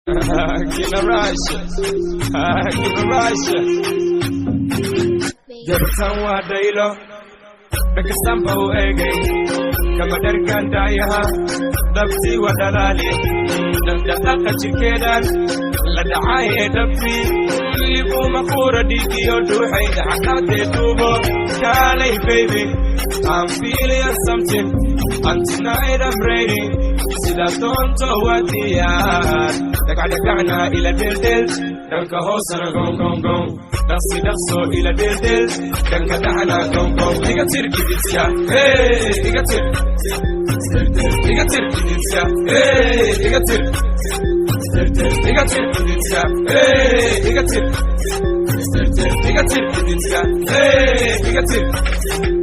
Kina Russia, Kina Russia. Jabatan wa dailo, daga samba uege, kama darkan dayaha, dabti wa dalali, dan dataka chikedan, la da'aye dabti, libu makura diki yoduhay, akate tubo, kalay baby, I'm feeling something, and tonight I'm ready, sida tonto wadiyar, dakana ila dildil, danka hosana gong gong gong, dasi daso ila dildil, danka dahana gong gong, iga tirkiditya, hey, iga tirkiditya, hey, iga tirkiditya, hey, iga tirkiditya, hey, iga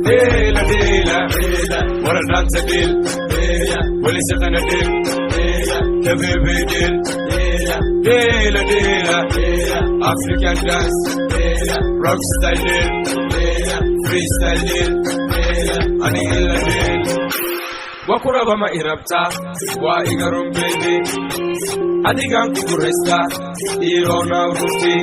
dela dela dela, wara dansa del, dela, wali sakana del, dela, kabebe del, dela, dela dela dela, African dance, dela, rock style del, dela, freestyle del, dela, anila del. Wakuraba ma irabta, wa igarum baby, adigan kukuresta, irona ruti.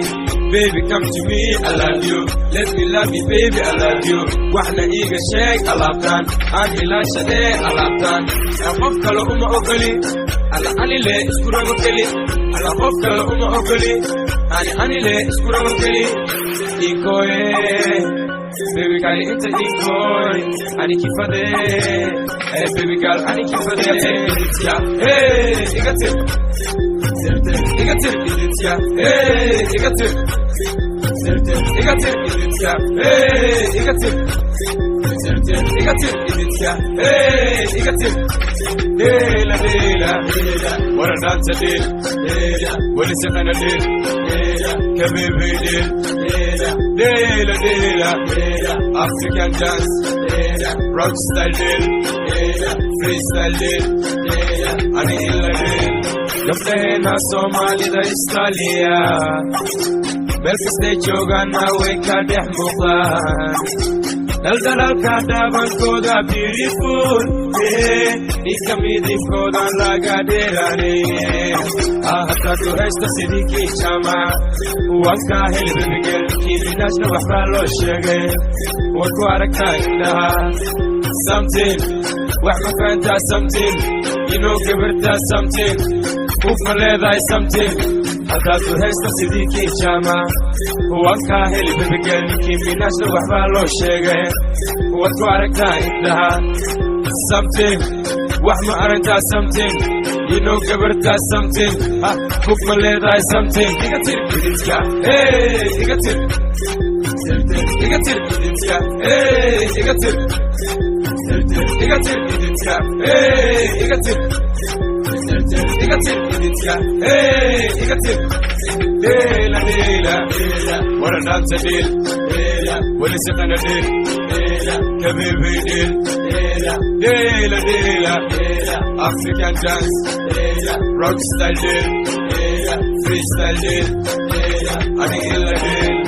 Baby, come to me, I love you. Let me love you, baby, I love you. Wahna iga shake, I love that. And Elisha day, I love that. I'm off color okali. Anile, iskura okali. I'm off color okali. Anile, iskura okali. Ikoe, baby girl, it's a ikoe. Ani kifade, hey baby girl, ani kifade. Hey, igatir. Igatir, hey, igatir. Igatir, hey, igatir. Igatir, hey, igatir. Dela, dela, dela. Wara dansa del, dela. Wali sakana del, dela. Kabebe del, dela. Dela, dela, dela. African dance, dela. Rock style del, dela. Freestyle del, dela. Anila del. Gabdhahena Soomaalida Australia, meel kastay joogaana way ka dhex muuqdaan, daldalaalka dhaabankooda beautiful, ninka midibkoodan laga dheeraanay, haddaad u haysto sidii kii jaamac, waan kaa heli babigel, kii minaajna waxbaa loo sheegay, waad ku aragtaa indhaha something, wax ma fahantaa something, you know gabartaa something, Ufa leedahay something, haddaad u haysto sidii kii jaamac, waan kaa heli babigel, kii minaajna waxbaa loo sheegay, waad ku aragtaa indhaha something, wax ma aragtaa something, you know gabartaa something, ufa leedahay something, iga tirkiditya, hey, iga tirkiditya, hey, iga tirkiditya, hey, Igatir, hey, igatir. Dela, dela, dela. Wara dansa del, dela. Wali sakana del, dela. Kabebe del, dela. Dela, dela, dela. African dance, dela. Rock style del, dela. Freestyle del, dela. Anila del.